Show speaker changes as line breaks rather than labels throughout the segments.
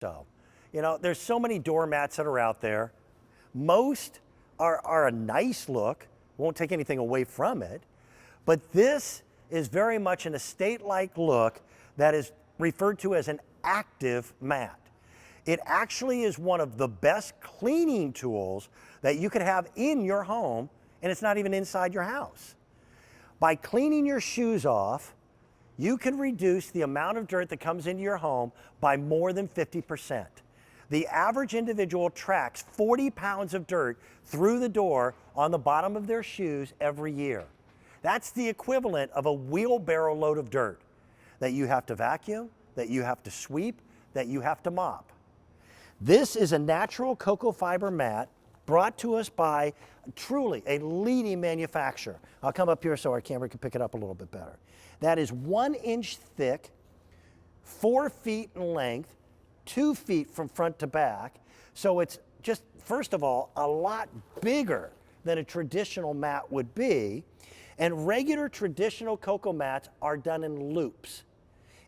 So, you know, there's so many doormats that are out there. Most are a nice look, won't take anything away from it, but this is very much an estate-like look that is referred to as an active mat. It actually is one of the best cleaning tools that you could have in your home, and it's not even inside your house. By cleaning your shoes off, you can reduce the amount of dirt that comes into your home by more than 50%. The average individual tracks 40 pounds of dirt through the door on the bottom of their shoes every year. That's the equivalent of a wheelbarrow load of dirt that you have to vacuum, that you have to sweep, that you have to mop. This is a natural cocoa fiber mat brought to us by truly a leading manufacturer. I'll come up here so our camera can pick it up a little bit better. That is 1 inch thick, 4 feet in length, 2 feet from front to back. So it's just, first of all, a lot bigger than a traditional mat would be. And regular traditional cocoa mats are done in loops.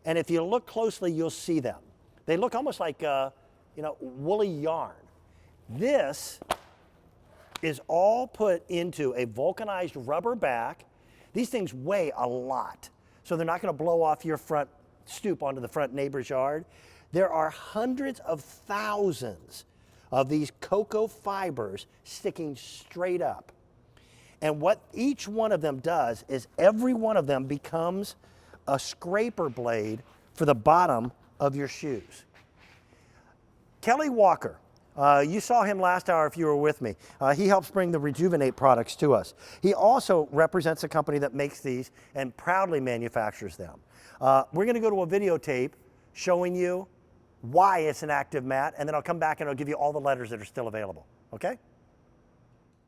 And if you look closely, you'll see them. They look almost like woolly yarn. This is all put into a vulcanized rubber back. These things weigh a lot, so they're not going to blow off your front stoop onto the front neighbor's yard. There are hundreds of thousands of these cocoa fibers sticking straight up. And what each one of them does is every one of them becomes a scraper blade for the bottom of your shoes. Kelly Walker, you saw him last hour if you were with me. He helps bring the Rejuvenate products to us. He also represents a company that makes these and proudly manufactures them. We're going to go to a videotape showing you why it's an active mat, and then I'll come back and I'll give you all the letters that are still available, okay?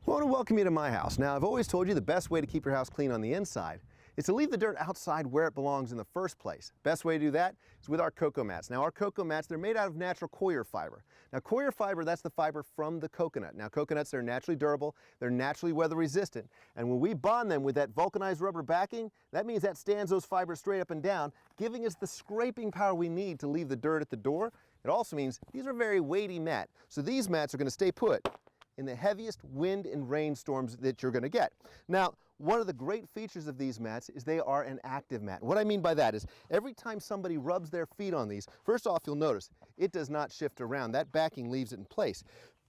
I want to welcome you to my house. Now, I've always told you the best way to keep your house clean on the inside is to leave the dirt outside where it belongs in the first place. Best way to do that is with our cocoa mats. Now, our cocoa mats, they're made out of natural coir fiber. Now, coir fiber, that's the fiber from the coconut. Now, coconuts are naturally durable, they're naturally weather resistant, and when we bond them with that vulcanized rubber backing, that means that stands those fibers straight up and down, giving us the scraping power we need to leave the dirt at the door. It also means these are very weighty mats, so these mats are going to stay put in the heaviest wind and rainstorms that you're going to get. Now, one of the great features of these mats is they are an active mat. What I mean by that is every time somebody rubs their feet on these, first off, you'll notice it does not shift around. That backing leaves it in place.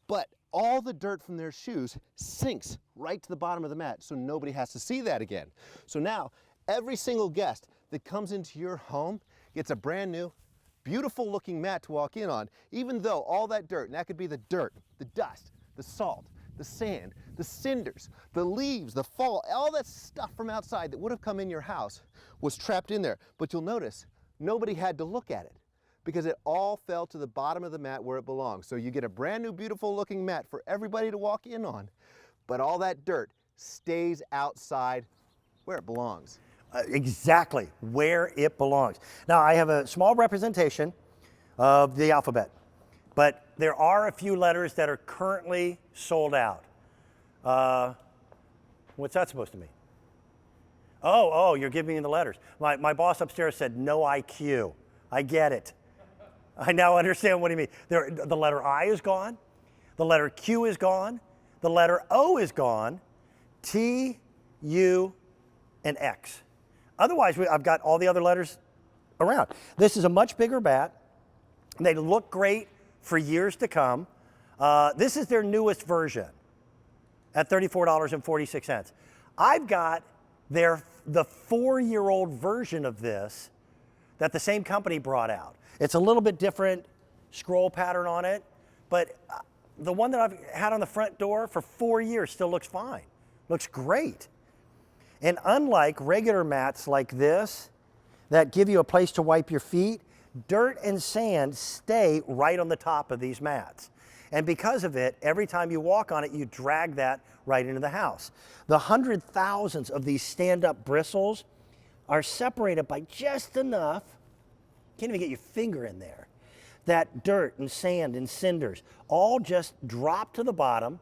But all the dirt from their shoes sinks right to the bottom of the mat, so nobody has to see that again. So now, every single guest that comes into your home gets a brand new, beautiful looking mat to walk in on, even though all that dirt, and that could be the dirt, the dust, the salt, the sand, the cinders, the leaves, the fall, all that stuff from outside that would have come in your house was trapped in there. But you'll notice nobody had to look at it because it all fell to the bottom of the mat where it belongs. So you get a brand new beautiful looking mat for everybody to walk in on, but all that dirt stays outside where it belongs.
Exactly where it belongs. Now, I have a small representation of the alphabet, but there are a few letters that are currently sold out. What's that supposed to mean? Oh, you're giving me the letters. My boss upstairs said no IQ. I get it. I now understand what he means. The letter I is gone. The letter Q is gone. The letter O is gone. T, U, and X. Otherwise, I've got all the other letters around. This is a much bigger bat. They look great for years to come. This is their newest version at $34.46. I've got the 4-year-old version of this that the same company brought out. It's a little bit different scroll pattern on it, but the one that I've had on the front door for 4 years still looks fine. Looks great. And unlike regular mats like this that give you a place to wipe your feet, dirt and sand stay right on the top of these mats. And because of it, every time you walk on it, you drag that right into the house. The 100,000s of these stand-up bristles are separated by just enough, can't even get your finger in there, that dirt and sand and cinders all just drop to the bottom.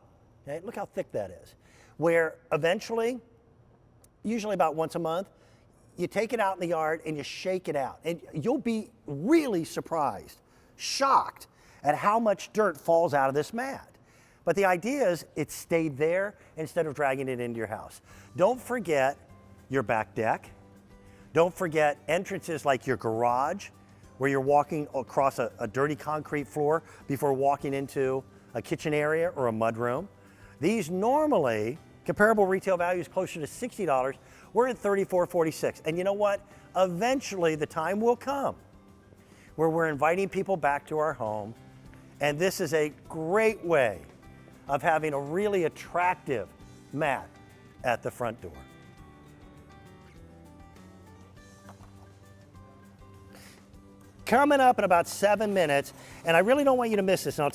Okay? Look how thick that is. Where eventually, usually about once a month, you take it out in the yard and you shake it out. And you'll be really surprised shocked at how much dirt falls out of this mat. But the idea is it stayed there instead of dragging it into your house. Don't forget your back deck. Don't forget entrances like your garage, where you're walking across a dirty concrete floor before walking into a kitchen area or a mudroom. These normally, comparable retail value is closer to $60. We're at $34.46. And you know what? Eventually the time will come where we're inviting people back to our home. And this is a great way of having a really attractive mat at the front door. Coming up in about 7 minutes, and I really don't want you to miss this, and I'll